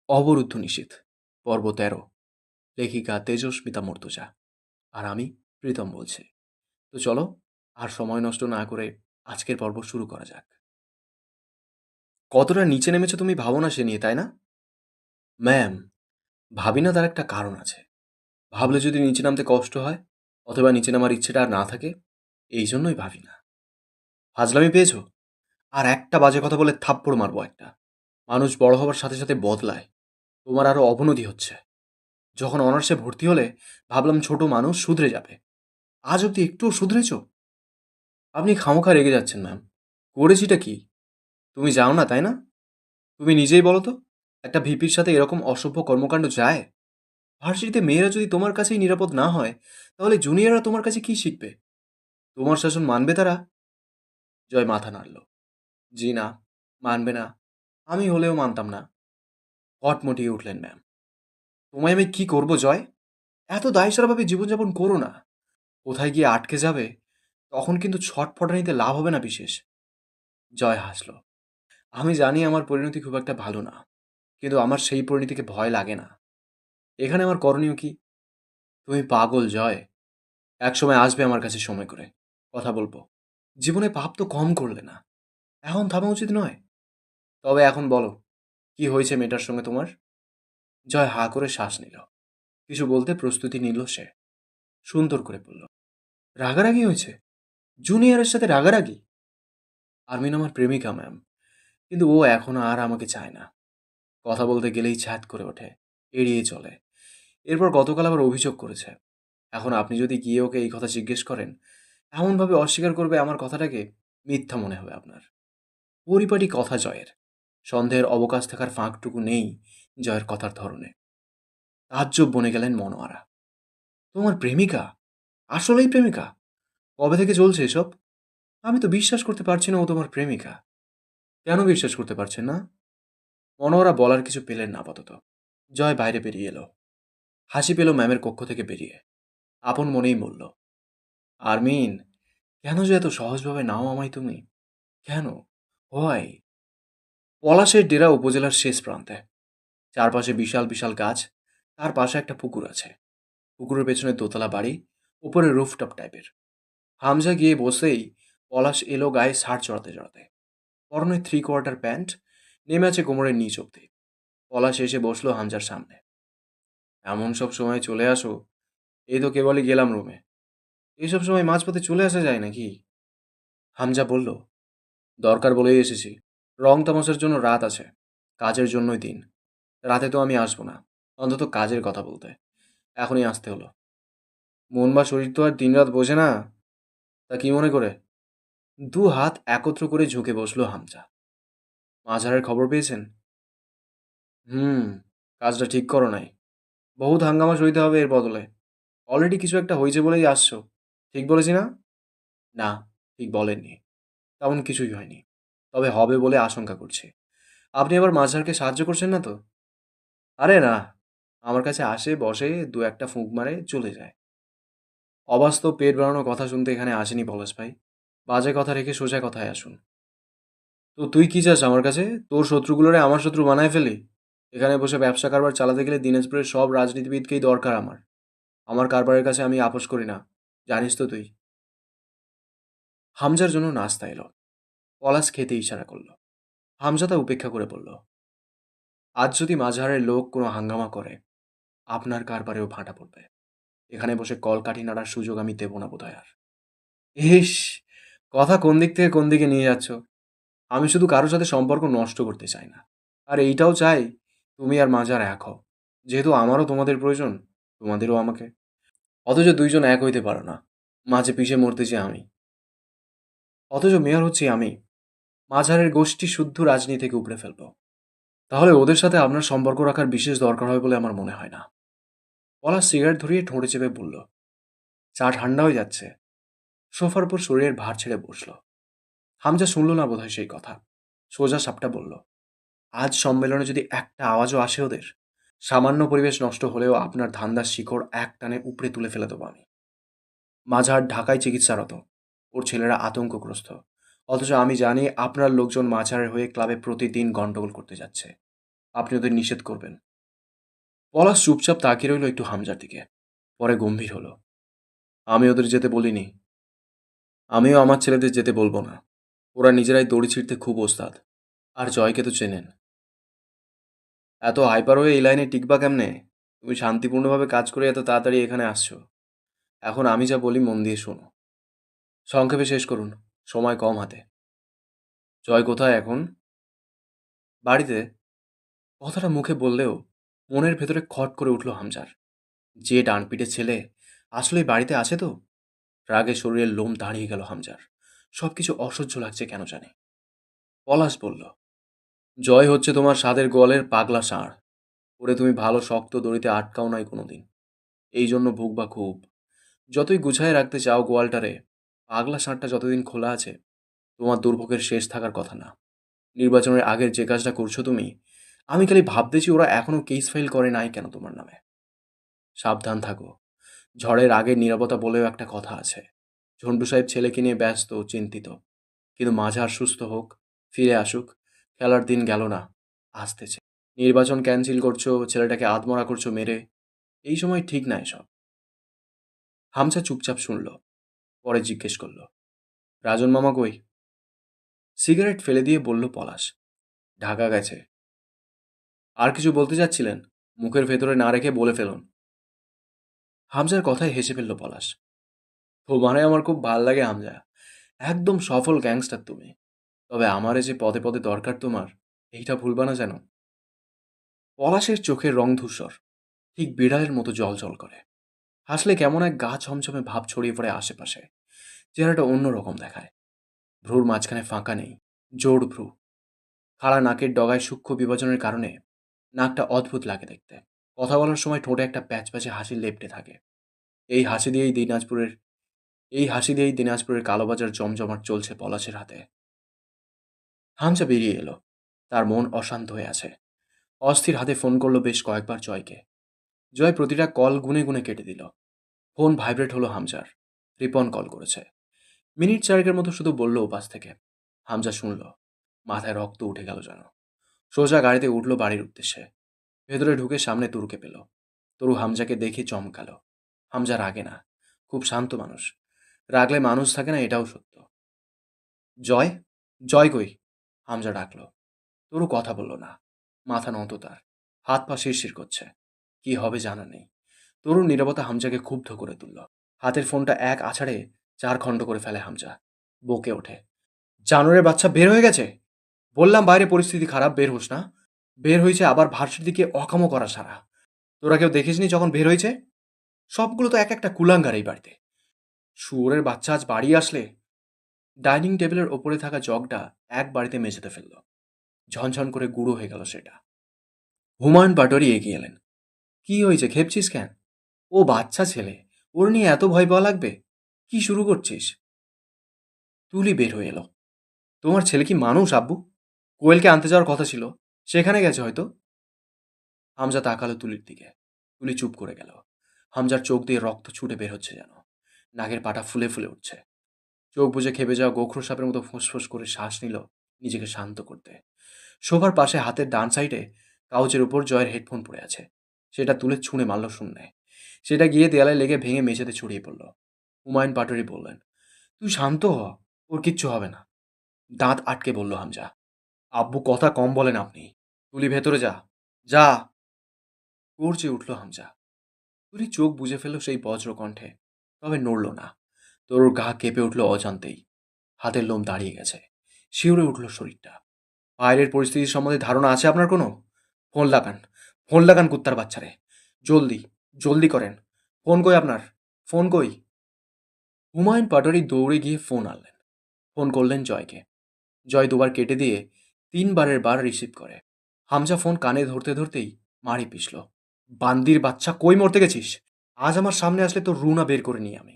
অবরুদ্ধ নিষেধ পর্ব ১৩ লেখিকা তেজস্মিতা মর্তুজা আর আমি প্রীতম বলছি। তো চলো আর সময় নষ্ট না করে আজকের পর্ব শুরু করা যাক। কতটা নিচে নেমেছো তুমি ভাবো না সে নিয়ে, তাই না? ম্যাম, ভাবি না তার একটা কারণ আছে। ভাবলে যদি নিচে নামতে কষ্ট হয় অথবা নিচে নামার ইচ্ছেটা আর না থাকে, এই জন্যই ভাবি না। ফাজলামি পেয়েছো? আর একটা বাজে কথা বলে থাপ্পড় মারবো একটা। মানুষ বড় হবার সাথে সাথে বদলায়, তোমার আরো অবনতি হচ্ছে। যখন অনার্সে ভর্তি হলে ভাবলাম ছোট মানুষ শুধরে যাবে, আজ অব্দি একটুও শুধরেছো? আপনি খামোখা রেগে যাচ্ছেন ম্যাম। করেছিটা কি? তুমি যাও না, তাই না? তুমি নিজেই বলো তো, একটা ভিপির সাথে এরকম অসভ্য কর্মকাণ্ড যায়? ভার্সিটিতে মেয়েরা যদি তোমার কাছেই নিরাপদ না হয়, তাহলে জুনিয়ররা তোমার কাছে কি শিখবে? তোমার শাসন মানবে তারা? জয় মাথা নাড়ল। জি না, মানবে না। আমি হলেও মানতাম না। কটমটিয়ে উঠলেন ম্যাম। তোমায় আমি কি করব জয়? এত দায়সারাভাবে জীবনযাপন করো না। কোথায় গিয়ে আটকে যাবে, তখন কিন্তু ছটফটানিতে লাভ হবে না বিশেষ। জয় হাসল। আমি জানি আমার পরিণতি খুব একটা ভালো না, কিন্তু আমার সেই পরিণতিকে ভয় লাগে না। এখানে আমার করণীয় কি? তুমি পাগল জয়। একসময় আসবে আমার কাছে সময় করে, কথা বলবো। জীবনে পাপ তো কম করলে না, এখন থামা উচিত নয়? তবে এখন বলো, কি হয়েছে মেয়েটার সঙ্গে তোমার? জয় হা করে শ্বাস নিল। কিছু বলতে প্রস্তুতি নিল সে। সুন্দর করে বলল, রাগারাগি হয়েছে? জুনিয়রের সাথে রাগারাগি? আরমিন আমার প্রেমিকা ম্যাম, কিন্তু ও এখনো আর আমাকে চায় না। কথা বলতে গেলেই ছ্যাদ করে ওঠে, এড়িয়ে চলে। এরপর গতকাল আবার অভিযোগ করেছে। এখন আপনি যদি গিয়ে ওকে এই কথা জিজ্ঞেস করেন, এমনভাবে অস্বীকার করবে আমার কথাটাকে, মিথ্যা মনে হবে আপনার। পরিপাটি কথা জয়ের। সন্দেহের অবকাশ থাকার ফাঁকটুকু নেই জয়ের কথার ধরনে। তাজ্জব বনে গেলেন মনোয়ারা। তোমার প্রেমিকা? আসলেই প্রেমিকা? কবে থেকে চলছে এসব? আমি তো বিশ্বাস করতে পারছি না ও তোমার প্রেমিকা। কেন বিশ্বাস করতে পারছেন না? মনোয়ারা বলার কিছু পেলেন না আপাতত। জয় বাইরে বেরিয়ে এলো। হাসি পেল ম্যামের কক্ষ থেকে বেরিয়ে। আপন মনেই বলল, আরমিন, কেন যে এত সহজভাবে নাও আমায় তুমি? কেন? হোয়াই? পলাশের ডেরা উপজেলার শেষ প্রান্তে। চারপাশে বিশাল বিশাল গাছ। তার পাশে একটা পুকুর আছে। পুকুরের পেছনে দোতলা বাড়ি, উপরে রুফটপ টাইপের। হামজা গিয়ে বসেই পলাশ এলো গায়ে শার্ট চড়াতে চড়াতে। পরনে 3/4 প্যান্ট, নেমে আছে কোমরের নিচ অব্দি। পলাশ এসে বসলো হামজার সামনে। এমন সব সময় চলে আসো? এই তো কেবলই গেলাম রুমে। এইসব সময় মাঝপথে চলে আসা যায় নাকি? হামজা বলল, দরকার বলেই এসেছি। রং তামাশার জন্য রাত আছে, কাজের জন্যই দিন। রাতে তো আমি আসবো না, অন্তত কাজের কথা বলতে। এখনই আসতে হলো। মন বা শরীর তো আর দিনরাত বোঝে না। তা কি মনে করে? দু হাত একত্র করে ঝুঁকে বসলো হামজা। মাঝারের খবর পেয়েছেন? হুম, কাজটা ঠিক করো নাই। বহুত হাঙ্গামা সইতে হবে এর বদলে। অলরেডি কিছু একটা হয়েছে বলেই আসছো। ঠিক বলেছি না? না, ঠিক বলেননি। তেমন কিছুই হয়নি, তবে হবে বলে আশঙ্কা করছি। আপনি আবার মাঝারকে সাহায্য করছেন না তো? আরে না, আমার কাছে আসে, বসে, দু একটা ফুঁক মারে, চলে যায়। অবাস্তব পেট বাড়ানোর কথা শুনতে এখানে আসেনি পলাশ ভাই। বাজে কথা রেখে সোজা কথায় আসুন। তো তুই কি চাস আমার কাছে? তোর শত্রুগুলোরে আমার শত্রু বানায় ফেলি? এখানে বসে ব্যবসা কারবার চালাতে গেলে দিনাজপুরের সব রাজনীতিবিদকেই দরকার আমার। আমার কারবারের কাছে আমি আপোস করি না, জানিস তো তুই। হামজার জন্য নাস্তা এলো। পলাশ খেতে ইশারা করলো। হামজা তা উপেক্ষা করে বলল, আজ যদি মাঝারের লোক কোনো হাঙ্গামা করে, আপনার কারবারেও ভাঁটা পড়বে। এখানে বসে কলকাঠি নাড়ার সুযোগ আমি দেব না বোধহয় আর। ইস, কথা কোন দিক থেকে কোন দিকে নিয়ে যাচ্ছ। আমি শুধু কারোর সাথে সম্পর্ক নষ্ট করতে চাই না, আর এইটাও চাই তুমি আর মাজার এক হও। যেহেতু আমারও তোমাদের প্রয়োজন, তোমাদেরও আমাকে। অথচ দুইজন এক হইতে পারো না, মাঝে পিষে মরতেছি আমি। অথচ মেয়র হচ্ছি আমি। মাঝারের গোষ্ঠী শুদ্ধ রাজনীতি থেকে উপড়ে ফেলবো। তাহলে ওদের সাথে আপনার সম্পর্ক রাখার বিশেষ দরকার হয় বলে আমার মনে হয় না। পলাশ সিগারেট ধরিয়ে ঠোঁটে চেপে বলল, চা ঠান্ডা হয়ে যাচ্ছে। সোফার উপর শরীরের ভার ছেড়ে বসল। হামজা শুনল না বোধহয় সেই কথা। সোজা সাপটা বলল, আজ সম্মেলনে যদি একটা আওয়াজও আসে ওদের, সামান্য পরিবেশ নষ্ট হলেও আপনার ধান্দার শিকড় এক টানে উপড়ে তুলে ফেলে দেবো আমি। মাঝার ঢাকায় চিকিৎসারত, ওর ছেলেরা আতঙ্কগ্রস্ত। অথচ আমি জানি আপনার লোকজন মাঝারের হয়ে ক্লাবে প্রতিদিন গন্ডগোল করতে যাচ্ছে। আপনি ওদের নিষেধ করবেন। পলাশ চুপচাপ তাকিয়ে রইল একটু হামজার দিকে। পরে গম্ভীর হলো। আমি ওদের যেতে বলিনি। আমিও আমার ছেলেদের যেতে বলবো না। ওরা নিজেরাই দড়ি ছিঁড়তে খুব ওস্তাদ। আর জয়কে তো চেনেন। এত হাইপার হয়ে এই লাইনে টিকবা কেমনে? তুমি শান্তিপূর্ণভাবে কাজ করে এত তাড়াতাড়ি এখানে আসছো। এখন আমি যা বলি মন দিয়ে শোনো। সংক্ষেপে শেষ করুন। সময় কম হাতে। জয় কোথায় এখন? বাড়িতে। কথাটা মুখে বললেও মনের ভেতরে খট করে উঠল হামজার। যে ডানপিটে ছেলে আসলেই বাড়িতে আছে তো? রাগে শরীরের লোম দাঁড়িয়ে গেল হামজার। সবকিছু অসহ্য লাগছে কেন জানে। পলাশ বলল, জয় হচ্ছে তোমার স্বাদের গোয়ালের পাগলা ষাঁড়। ওরে তুমি ভালো শক্ত দড়িতে আটকাও নাই কোনোদিন। এই জন্য ভুগবা খুব। যতই গুছায় রাখতে চাও গোয়ালটারে, পাগলা ষাঁড়টা যতদিন খোলা আছে, তোমার দুর্ভোগের শেষ থাকার কথা না। নির্বাচনের আগের যে কাজটা করছো তুমি, আমি খালি ভাবতেছি ওরা এখনো কেস ফাইল করে নাই কেন তোমার নামে। সাবধান থাকো। ঝড়ের আগের নীরবতা বলেও একটা কথা আছে। ঝন্টু সাহেব ছেলেকে নিয়ে ব্যস্ত, চিন্তিত। কিন্তু মাঝার সুস্থ হোক, ফিরে আসুক। খেলার দিন গেল না, আসতেছে। নির্বাচন ক্যান্সেল করছো, ছেলেটাকে আধমরা করছো মেরে। এই সময় ঠিক না এসব। হামজা চুপচাপ শুনল। পরে জিজ্ঞেস করল, রাজন মামা কই? সিগারেট ফেলে দিয়ে বলল পলাশ, ঢাকা গেছে। আর কিছু বলতে চাচ্ছিলেন? মুখের ভেতরে না রেখে বলে ফেলুন। হামজার কথায় হেসে ফেলল পলাশ। তোমারে আমার খুব ভাল লাগে হামজা। একদম সফল গ্যাংস্টার তুমি। তবে আমারে যে পদে পদে দরকার তোমার, এইটা ভুলবা না যেন। পলাশের চোখের রং ধূসর, ঠিক বিড়ালের মতো জল জল করে। হাসলে কেমন এক গা ছমছমে ভাব ছড়িয়ে পড়ে আশেপাশে। চেহারাটা অন্যরকম দেখায়। ভ্রুর মাঝখানে ফাঁকা নেই, জোড় ভ্রু। খাড়া নাকের ডগায় সূক্ষ্ম বিভাজনের কারণে নাকটা অদ্ভুত লাগে দেখতে। কথা বলার সময় ঠোঁটে একটা প্যাচ প্যাচে হাসি লেপ্টে থাকে। এই হাসি দিয়েই দিনাজপুরের কালোবাজার জমজমাট চলছে পলাশের হাতে। হামজা বেরিয়ে এলো। তার মন অশান্ত হয়ে আছে। অস্থির হাতে ফোন করলো বেশ কয়েকবার জয়কে। জয় প্রতিটা কল গুনে গুনে কেটে দিল। ফোন ভাইব্রেট হলো হামজার। রিপন কল করেছে। মিনিট চারেকের মতো শুধু বলল ওপাশ থেকে। হামজা শুনল। মাথায় রক্ত উঠে গেল যেন। সোজা গাড়িতে উঠল বাড়ির উদ্দেশ্যে। ভেতরে ঢুকে সামনে তরুকে পেল। তরু হামজাকে দেখে চমকাল। হামজা রাগে না, খুব শান্ত মানুষ। রাগলে মানুষ থাকে না, এটাও সত্য। জয়, জয় কই? হামজা ডাকল। তরু কথা বলল না। মাথা নত তার। হাত পা শিরশির করছে। কি হবে জানা নেই। তরুর নীরবতা হামজাকে ক্ষুব্ধ করে তুলল। হাতের ফোনটা এক আছাড়ে 4 খণ্ড করে ফেলে হামজা। বকে ওঠে, জানোয়ারের বাচ্চা বের হয়ে গেছে। বললাম বাইরে পরিস্থিতি খারাপ, বের হোস না। বের হয়েছে আবার ভার্সিটির দিকে অকামো করা সারা। তোরা কেউ দেখিসনি যখন বের হয়েছে? সবগুলো তো এক একটা কুলাঙ্গার এই বাড়িতে। শুয়োরের বাচ্চা আজ বাড়ি আসলে। ডাইনিং টেবিলের ওপরে থাকা জগটা এক বাড়িতে মেঝেতে ফেলল। ঝনঝন করে গুঁড়ো হয়ে গেল সেটা। হুমায়ুন পাটোয়ারি এগিয়ে এলেন। কি হয়েছে, খেপছিস কেন? ও বাচ্চা ছেলে, ওর নিয়ে এত ভয় পাওয়া লাগবে? কি শুরু করছিস? তুলি বের হয়ে এলো। তোমার ছেলে কি মানুষ আব্বু? কোয়েলকে আনতে যাওয়ার কথা ছিল, সেখানে গেছে হয়তো। হামজা তাকালো তুলির দিকে। তুলি চুপ করে গেল। হামজার চোখ দিয়ে রক্ত ছুটে বের হচ্ছে যেন। নাকের পাটা ফুলে ফুলে উঠছে। চোখ বুজে খেপে যাওয়া গোখরো সাপের মতো ফোঁস করে শ্বাস নিল নিজেকে শান্ত করতে। সোফার পাশে হাতের ডান সাইডে কাউচের উপর জয়ের হেডফোন পড়ে আছে। সেটা তুলে ছুঁড়ে মারল শূন্যে। সেটা গিয়ে দেয়ালে লেগে ভেঙে মেঝেতে ছড়িয়ে পড়ল। হুমায়ুন পাটোয়ারি বললেন, তুই শান্ত হ, ওর কিচ্ছু হবে না। দাঁত আটকে বলল হামজা, আব্বু কথা কম বলেন আপনি। তুলি ভেতরে যা, যা। গর্জে উঠল হামজা। তুলি চোখ বুজে ফেলল সেই বজ্র কণ্ঠে, তবে নড়ল না। তোর গা কেঁপে উঠল অজান্তেই। হাতের লোম দাঁড়িয়ে গেছে। শিউরে উঠল শরীরটা। বাইরের পরিস্থিতি সম্বন্ধে ধারণা আছে আপনার কোনো? ফোন লাগান, ফোন লাগান কুত্তার বাচ্চারে। জলদি, জলদি করেন। ফোন কই আপনার? ফোন কই? হুমায়ুন পাটোয়ারি দৌড়ে গিয়ে ফোন আনলেন। ফোন করলেন জয়কে। জয় দুবার কেটে দিয়ে 3বারের বার রিসিভ করে। হামজা ফোন কানে ধরতে ধরতেই মারি পিষল। বান্দির বাচ্চা, কই মরতে গেছিস? আজ আমার সামনে আসলে তোর রুনা বের করে নিই আমি।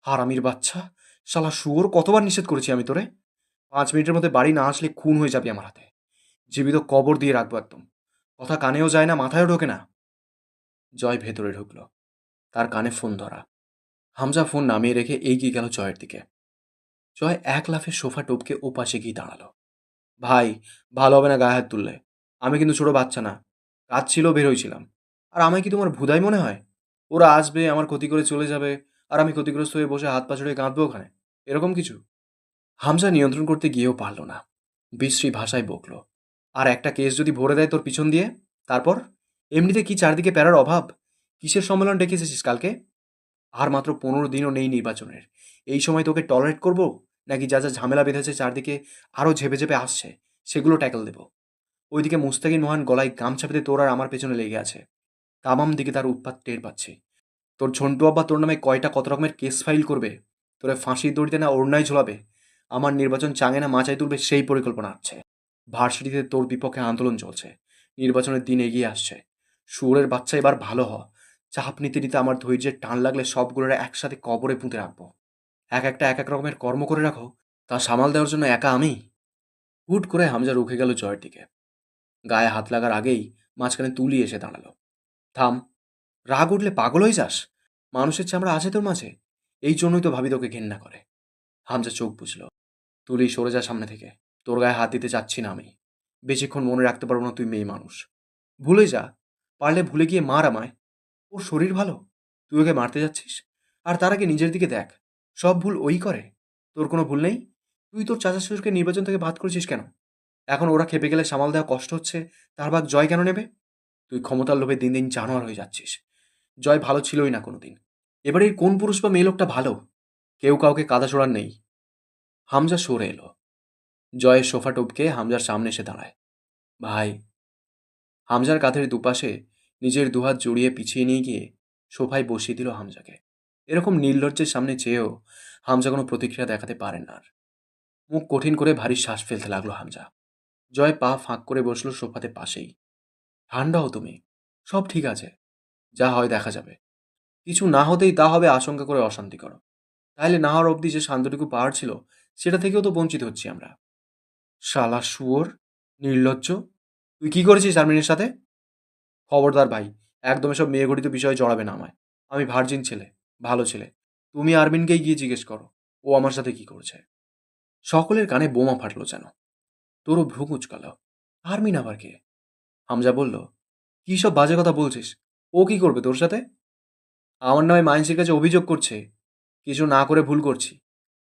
হারামির বাচ্চা, শালা শুয়োর, কতবার নিষেধ করেছি আমি তোরে? 5 মিনিটের মধ্যে বাড়ি না আসলে খুন হয়ে যাবি আমার হাতে। জীবিত কবর দিয়ে রাখবো একদম। কথা কানেও যায় না, মাথায়ও ঢোকে না। জয় ভেতরে ঢুকলো। তার কানে ফোন ধরা। হামজা ফোন নামিয়ে রেখে এগিয়ে গেল জয়ের দিকে। জয় এক লাফে সোফা টপকে ও পাশে গিয়ে দাঁড়ালো। ভাই, ভালো হবে না গায়ে হাত তুললে। আমি কিন্তু ছোট বাচ্চা না। কাজ ছিল, বের হইছিলাম। আর আমায় কি তোমার ভুদাই মনে হয়? ওরা আসবে, আমার ক্ষতি করে চলে যাবে, আর আমি ক্ষতিগ্রস্ত হয়ে বসে হাত পা ছড়িয়ে কাঁদবো ওখানে। এরকম কিছু? হামজা নিয়ন্ত্রণ করতে গিয়েও পারল না। বিশ্রী ভাষায় বকল, আর একটা কেস যদি ভরে দেয় তোর পিছন দিয়ে, তারপর? এমনিতে কি চারদিকে প্যারার অভাব? কিসের সম্মেলন ডেকে এসেছিস কালকে? আর মাত্র 15 দিনও নেই নির্বাচনের। এই সময় তোকে টলারেট করব, নাকি যা যা ঝামেলা বেঁধেছে চারদিকে আরও ঝেপে ঝেপে আসছে সেগুলো ট্যাকল দেব? ওইদিকে মুস্তাকিন মহান গলায় গামছা পেতে তোর আর আমার পেছনে লেগে আছে। তামাম দিকে তার উৎপাত টের পাচ্ছি। তোর ঝন্টু আব্বা তোর নামে কয়টা কত রকমের কেস ফাইল করবে, তোরে ফাঁসির দড়িতে না ওড়নায় ঝোলাবে, আমার নির্বাচন চাঙে না মাচায় তুলবে সেই পরিকল্পনা আছে। ভার্সিটিতে তোর বিপক্ষে আন্দোলন চলছে, নির্বাচনের দিন এগিয়ে আসছে। শুয়োরের বাচ্চা এবার ভালো হ। চাপ নিতে নিতে আমার ধৈর্যের টান লাগলে সবগুলোর একসাথে কবরে পুঁতে রাখবো। এক একটা এক এক রকমের কর্ম করে রাখো, তা সামাল দেওয়ার জন্য একা আমি? হুট করে হামজা রুখে গেল জয়ের দিকে। গায়ে হাত লাগার আগেই মাঝখানে তুলি এসে দাঁড়ালো। থাম। রাগ উঠলে পাগল হয়ে যাস? মানুষের চামড়া আছে তোর মাঝে? এই জন্যই তো ভাবি তোকে ঘেন্না করে। হামজা চোখ বুঝল। তুলি সরে যা সামনে থেকে। তোর গায়ে হাত দিতে চাচ্ছি না আমি। বেশিক্ষণ মনে রাখতে পারবো না তুই মেয়ে মানুষ। ভুলে যা। পারলে ভুলে গিয়ে মার আমায়। ওর শরীর ভালো, তুই ওকে মারতে যাচ্ছিস? আর তার আগে নিজের দিকে দেখ। সব ভুল ওই করে। তোর কোনো ভুল নেই? তুই তোর চাচা শ্বশুরকে নির্বাচন থেকে বাদ করেছিস কেন? এখন ওরা খেপে গেলে সামাল দেওয়া কষ্ট হচ্ছে, তার ভাগ জয় কেন নেবে? তুই ক্ষমতার লোভে দিন দিন জানোয়ার হয়ে যাচ্ছিস। জয় ভালো ছিলই না কোনোদিন। এবারের কোন পুরুষ বা মেয়ে লোকটা ভালো? কেউ কাউকে কাদা ছোড়ার নেই। হামজা সরে এলো। জয়ের সোফা টপকে হামজার সামনে এসে দাঁড়ায়। ভাই। হামজার কাঁধের দুপাশে নিজের দুহাত জড়িয়ে পিছিয়ে নিয়ে গিয়ে সোফায় বসিয়ে দিল হামজাকে। এরকম নির্লজ্জের সামনে চেয়েও হামজা কোনো প্রতিক্রিয়া দেখাতে পারে না আর। মুখ কঠিন করে ভারী শ্বাস ফেলতে লাগলো হামজা। জয় পা ফাঁক করে বসলো সোফাতে পাশেই। ঠান্ডা হও তুমি। সব ঠিক আছে। যা হয় দেখা যাবে। কিছু না হতেই তা হবে আশঙ্কা করে অশান্তি করো। তাহলে না হওয়ার অবধি যে শান্তটুকু পাওয়ার ছিল, সেটা থেকেও তো বঞ্চিত হচ্ছি আমরা। শালা শুয়োর, নির্লজ্জ! তুই কি করেছিস আর্মিনের সাথে? খবরদার ভাই, একদম এসব মেয়ে ঘটিত বিষয়ে জড়াবে না আমায়। আমি ভার্জিন ছেলে, ভালো ছেলে। তুমি আর্মিনকেই গিয়ে জিজ্ঞেস করো ও আমার সাথে কি করছে। সকলের কানে বোমা ফাটলো যেন। তোরও ভ্রু কুঁচকাল। আর্মিন আবার কে? হামজা বলল, কী সব বাজে কথা বলছিস? ও কি করবে তোর সাথে? আমার নামে মাইন্সের কাছে অভিযোগ করছে। কিছু না করে ভুল করছি।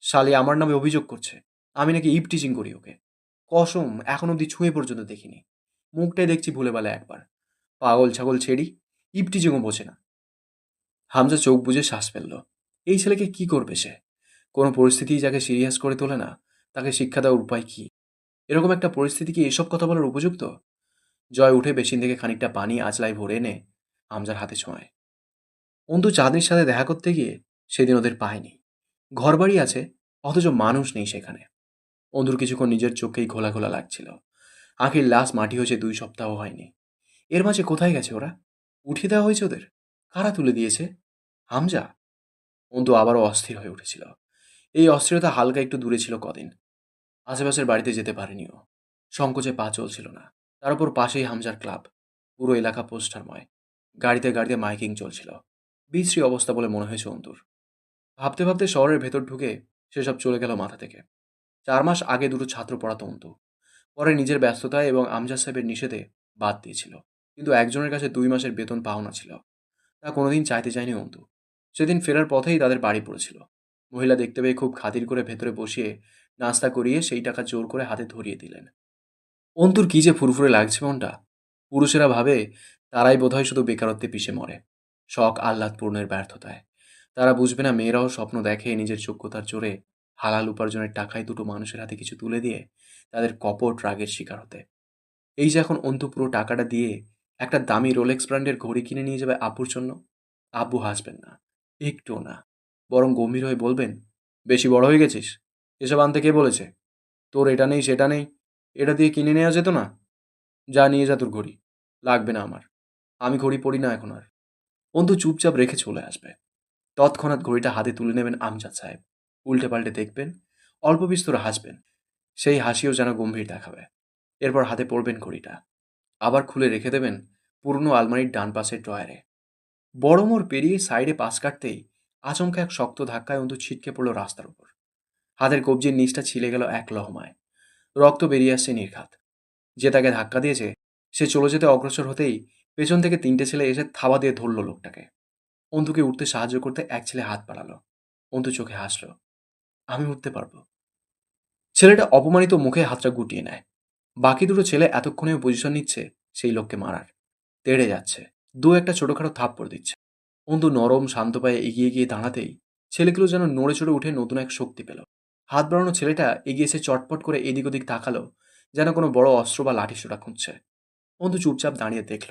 শালি আমার নামে অভিযোগ করছে আমি নাকি ইপ টিচিং করি ওকে। কসম, এখন অবধি ছুঁয়ে পর্যন্ত দেখিনি। মুখটাই দেখছি ভুলে বেলা একবার। পাগল ছাগল ছেড়ি, ইপ টিচিংও বোঝে না। হামজা চোখ বুজে শ্বাস ফেলল। এই ছেলেকে কি করবে সে? কোনো পরিস্থিতিই যাকে সিরিয়াস করে তোলে না, তাকে শিক্ষা দেওয়ার উপায় কি? এরকম একটা পরিস্থিতি কি এসব কথা বলার উপযুক্ত? জয় উঠে বেসিন থেকে খানিকটা পানি আঁচলায় ভরে এনে হামজার হাতে ছোঁয়। অন্তু চাঁদনির সাথে দেখা করতে গিয়ে সেদিন ওদের পায়নি। ঘরবাড়ি আছে, অথচ মানুষ নেই সেখানে। অন্ধুর কিছুক্ষণ নিজের চোখেই ঘোলা ঘোলা লাগছিল। আঁখির লাশ মাটি হয়েছে 2 সপ্তাহ হয়নি। এর মাঝে কোথায় গেছে ওরা? উঠিয়ে দেওয়া হয়েছে ওদের? কারা তুলে দিয়েছে? হামজা? অন্তু আবারও অস্থির হয়ে উঠেছিল। এই অস্থিরতা হালকা একটু দূরে ছিল কদিন। আশেপাশের বাড়িতে যেতে পারেনি ও। সংকোচে পা চলছিল না। তার উপর পাশেই হামজার ক্লাব। পুরো এলাকা পোস্টারময়। গাড়িতে গাড়িতে মাইকিং চলছিল। বিশ্রী অবস্থা বলে মনে হয়েছে অন্তুর। ভাবতে ভাবতে শহরের ভেতর ঢুকে সেসব চলে গেল মাথা থেকে। 4 মাস আগে দুটো ছাত্র পড়াতো অন্তু। পরে নিজের ব্যস্ততায় এবং আমজাদ সাহেবের নিষেধে বাদ দিয়েছিল। কিন্তু একজনের কাছে 2 মাসের বেতন পাওনা ছিল। তা কোনোদিন চাইতে চায়নি অন্তু। সেদিন ফেরার পথেই তাদের বাড়ি পড়েছিল। মহিলা দেখতে পেয়ে খুব খাতির করে ভেতরে বসিয়ে নাস্তা করিয়ে সেই টাকা জোর করে হাতে ধরিয়ে দিলেন। অন্তুর কী যে ফুরফুরে লাগছে মনটা। পুরুষেরা ভাবে তারাই বোধহয় শুধু বেকারত্বে পিষে মরে, শখ আহ্লাদ পূর্ণের ব্যর্থতায়। তারা বুঝবে না মেয়েরাও স্বপ্ন দেখে নিজের যোগ্যতার জোরে হালাল উপার্জনের টাকায় দুটো মানুষের হাতে কিছু তুলে দিয়ে তাদের কপট রাগের শিকার হতে। এই যে এখন অন্তু পুরো টাকাটা দিয়ে একটা দামি রোলেক্স ব্র্যান্ডের ঘড়ি কিনে নিয়ে যাবে আব্বুর জন্য। আব্বু হাসবেন না, একটুও না। বরং গম্ভীর হয়ে বলবেন, বেশি বড় হয়ে গেছিস? এসব আনতে কে বলেছে? তোর এটা নেই সেটা নেই, এটা দিয়ে কিনে নেওয়া যেত না? যা নিয়ে যা তোর ঘড়ি। লাগবে না আমার। আমি ঘড়ি পরি না এখন আর। অন্তু চুপচাপ রেখে চলে আসবে। তৎক্ষণাৎ ঘড়িটা হাতে তুলে নেবেন আমজাদ সাহেব। উল্টে পাল্টে দেখবেন, অল্প বিস্তর হাসবেন। সেই হাসিও যেন গম্ভীর দেখাবে। এরপর হাতে পড়বেন ঘড়িটা। আবার খুলে রেখে দেবেন পুরনো আলমারির ডান পাশের ড্রয়ারে। বড় মোড় পেরিয়ে সাইডে পাশ কাটতেই আচমকা এক শক্ত ধাক্কায় অন্তু ছিটকে পড়ল রাস্তার উপর। হাতের কবজির নিচটা ছিলে গেল এক লহমায়। রক্ত বেরিয়ে আসছে নির্ঘাত। যে তাকে ধাক্কা দিয়েছে সে চলে যেতে অগ্রসর হতেই পেছন থেকে 3টে ছেলে এসে থাবা দিয়ে ধরল লোকটাকে। অন্তুকে উঠতে সাহায্য করতে এক ছেলে হাত বাড়ালো। অন্তু চোখে হাসল। আমি উঠতে পারবো। ছেলেটা অপমানিত মুখে হাতটা গুটিয়ে নেয়। বাকি দুটো ছেলে এতক্ষণেও পজিশন নিচ্ছে সেই লোককে মারার। তেড়ে যাচ্ছে। দু একটা ছোটখাটো থাপ্পড় দিচ্ছে। অন্তু নরম শান্ত পায়ে এগিয়ে গিয়ে দাঁড়াতেই ছেলেগুলো যেন নড়ে চড়ে উঠে নতুন এক শক্তি পেল। হাত বাড়ানো ছেলেটা এগিয়ে এসে চটপট করে এদিক ওদিক তাকালো, যেন কোনো বড় অস্ত্র বা লাঠিসোঁটা খুঁজছে। অন্তু চুপচাপ দাঁড়িয়ে দেখল।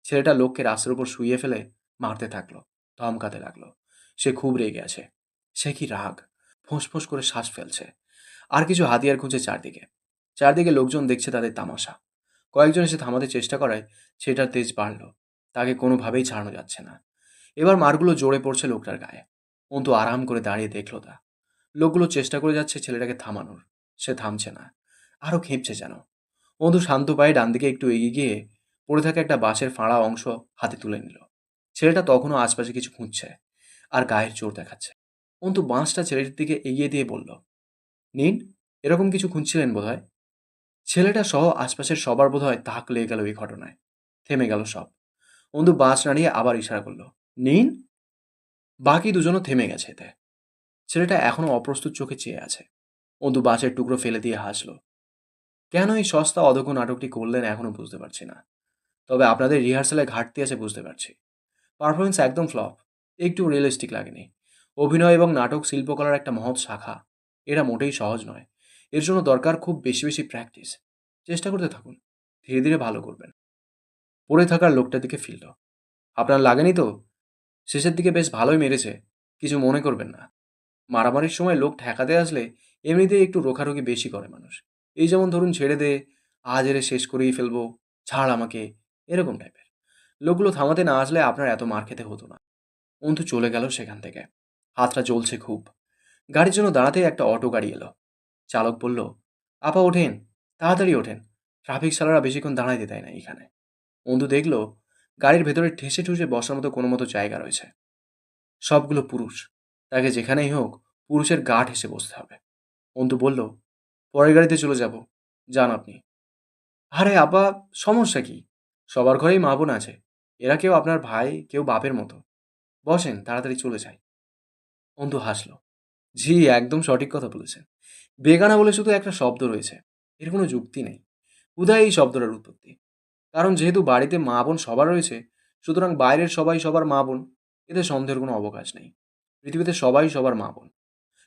ছেলেটা লোককে রাস্তার উপর শুইয়ে ফেলে মারতে থাকলো, ধমকাতে লাগলো। সে খুব রেগে আছে। সে কি রাগ! ফোঁস করে শ্বাস ফেলছে। আর কিছু হাতিয়ার খুঁজে চারদিকে। চারদিকে লোকজন দেখছে তাদের তামাশা। কয়েকজন এসে থামাতে চেষ্টা করায় সেটার তেজ বাড়ল। তাকে কোনোভাবেই ছাড়ানো যাচ্ছে না। এবার মারগুলো জোরে পড়ছে লোকটার গায়ে। অন্তু আরাম করে দাঁড়িয়ে দেখল তা। লোকগুলো চেষ্টা করে যাচ্ছে ছেলেটাকে থামানোর। সে থামছে না। আরও খেপছে যেন। অন্তু শান্ত পায়ে ডান দিকে একটু এগিয়ে গিয়ে পড়ে থাকা একটা বাঁশের ফাঁড়া অংশ হাতে তুলে নিল। ছেলেটা তখনও আশপাশে কিছু খুঁজছে আর গায়ের জোর দেখাচ্ছে। অন্তু বাঁশটা ছেলেটির দিকে এগিয়ে দিয়ে বলল, নিন। এরকম কিছু খুঁজছিলেন বোধহয়। ছেলেটা সহ আশপাশের সবার বোধহয় তাক লেগে গেল এই ঘটনায়। থেমে গেল সব। অন্তু বাঁশ নাড়িয়ে আবার ইশারা করল, নিন। বাকি দুজনও থেমে গেছে এতে। ছেলেটা এখনো অপ্রস্তুত চোখে চেয়ে আছে। অন্তু বাঁশের টুকরো ফেলে দিয়ে হাসল। কেন এই সস্তা অদক্ষ নাটকটি করলেন এখনো বুঝতে পারছি না। তবে আপনাদের রিহার্সালে ঘাটতি আছে বুঝতে পারছি। পারফরমেন্স একদম ফ্লপ। একটু রিয়েলিস্টিক লাগেনি। অভিনয় এবং নাটক শিল্পকলার একটা মহৎ শাখা। এরা মোটেই সহজ নয়। এর জন্য দরকার খুব বেশি বেশি প্র্যাকটিস। চেষ্টা করতে থাকুন। ধীরে ধীরে ভালো করবেন। পড়ে থাকার লোকটার দিকে ফিরল। আপনার লাগেনি তো? শেষের দিকে বেশ ভালোই মেরেছে। কিছু মনে করবেন না। মারামারির সময় লোক ঠেকাতে আসলে এমনিতেই একটু রোখারোখি বেশি করে মানুষ। এই যেমন ধরুন, ছেড়ে দে, আজ এরে শেষ করেই ফেলবো, ছাড় আমাকে, এরকম টাইপের। লোকগুলো থামাতে না আসলে আপনার এত মার খেতে হতো না। অন্তু চলে গেল সেখান থেকে। হাতটা জ্বলছে খুব। গাড়ির জন্য দাঁড়াতেই একটা অটো গাড়ি এলো। চালক বলল, আপা ওঠেন, তাড়াতাড়ি ওঠেন। ট্রাফিক সালারা বেশিক্ষণ দাঁড়াইতে দেয় না এখানে। অন্তু দেখল গাড়ির ভেতরে ঠেসে ঠুসে বসার মতো কোনো মতো জায়গা রয়েছে। সবগুলো পুরুষ। তাকে যেখানেই হোক পুরুষের গা ঠেসে বসতে হবে। অন্তু বলল, পরের গাড়িতে চলে যাব, যান আপনি। আরে আপা, সমস্যা কি? সবার ঘরেই মা বোন আছে। এরা কেউ আপনার ভাই, কেউ বাপের মতো। বসেন, তাড়াতাড়ি চলে যাই। অন্তু হাসল। জি, একদম সঠিক কথা বলেছেন। বেগানা বলে শুধু একটা শব্দ রয়েছে। এর কোনো যুক্তি নেই। হুদাই এই শব্দটার উৎপত্তি। কারণ যেহেতু বাড়িতে মা বোন সবার রয়েছে, সুতরাং বাইরের সবাই সবার মা বোন। এতে সন্দেহের কোনো অবকাশ নেই। পৃথিবীতে সবাই সবার মা বোন।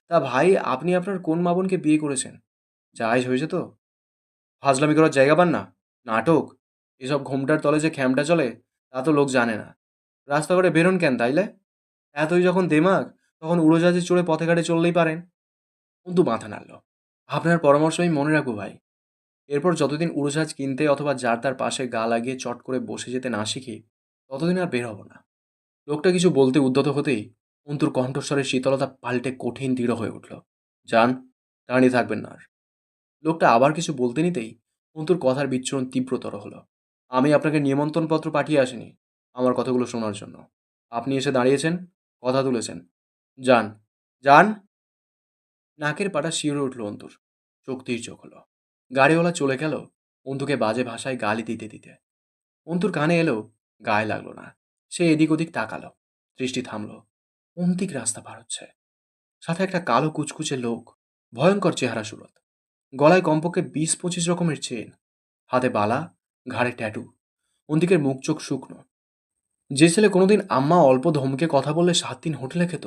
তা ভাই, আপনি আপনার কোন মা বোনকে বিয়ে করেছেন? জায়েজ হয়েছে তো? ফাজলামি করার জায়গা পান না? নাটক! এসব ঘোমটার তলে যে খ্যামটা চলে তা তো লোক জানে না। রাস্তাঘাটে বেরোন কেন তাইলে? এতই যখন দেমাগ, তখন উড়োজাহাজে চড়ে পথে ঘাটে চললেই পারেন। অন্তু মাথা নাড়ল। আপনার পরামর্শ আমি মনে রাখবো ভাই। এরপর যতদিন উড়োজাহাজ কিনতে অথবা যার তার পাশে গা লাগিয়ে চট করে বসে যেতে না শিখি, ততদিন আর বের হব না। লোকটা কিছু বলতে উদ্যত হতেই অন্তুর কণ্ঠস্বরের শীতলতা পাল্টে কঠিন দৃঢ় হয়ে উঠল। যান, দাঁড়িয়ে থাকবেন না আর। লোকটা আবার কিছু বলতে নিতেই অন্তুর কথার বিচ্ছুরণ তীব্রতর হলো। আমি আপনাকে নিমন্ত্রণপত্র পাঠিয়ে আসিনি আমার কথাগুলো শোনার জন্য। আপনি এসে দাঁড়িয়েছেন, কথা তুলেছেন। যান, যান। নাকের পাটা শিউরে উঠল অন্তুর। চোখ চোখ হলো। গাড়িওয়ালা চলে গেল অন্তুকে বাজে ভাষায় গালি দিতে দিতে। অন্তুর কানে এলো, গায়ে লাগলো না। সে এদিক ওদিক তাকালো। দৃষ্টি থামলো। অন্তিক রাস্তা পার হচ্ছে। সাথে একটা কালো কুচকুচে লোক। ভয়ঙ্কর চেহারা সুরত। গলায় কমপক্ষে 20-25 রকমের চেন। হাতে বালা, ঘাড়ে ট্যাটু। অন্তিকের মুখ চোখ শুকনো। যে ছেলে কোনোদিন আম্মা অল্প ধমকে কথা বললে 7 দিন হোটেলে খেত,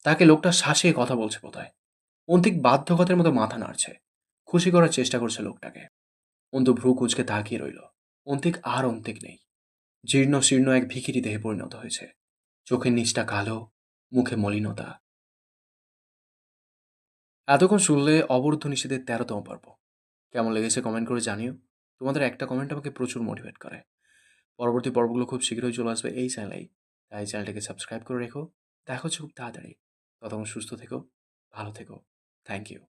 তাকে লোকটা শ্বাসে কথা বলছে বোধহয়। অন্তিক বাধ্যগতের মতো মাথা নাড়ছে। খুশি করার চেষ্টা করছে লোকটাকে। অন্তু ভ্রু কুচকে তাকিয়ে রইল। অন্তিক আর অন্তিক নেই। জীর্ণ শীর্ণ এক ভিখিরি দেহে পরিণত হয়েছে। চোখের নিচটা কালো, মুখে মলিনতা। এতক্ষণ শুনলে অবরুদ্ধ নিষেধের 13তম পর্ব। কেমন লেগেছে কমেন্ট করে জানিও। তোমাদের একটা কমেন্ট আমাকে প্রচুর মোটিভেট করে। পরবর্তী পর্বগুলো খুব শীঘ্রই চলে আসবে এই চ্যানেলেই। তাই চ্যানেলটাকে সাবস্ক্রাইব করে রেখো। দেখা হচ্ছে খুব তাড়াতাড়ি। ততক্ষণ সুস্থ থেকো, ভালো থেকো। Thank you.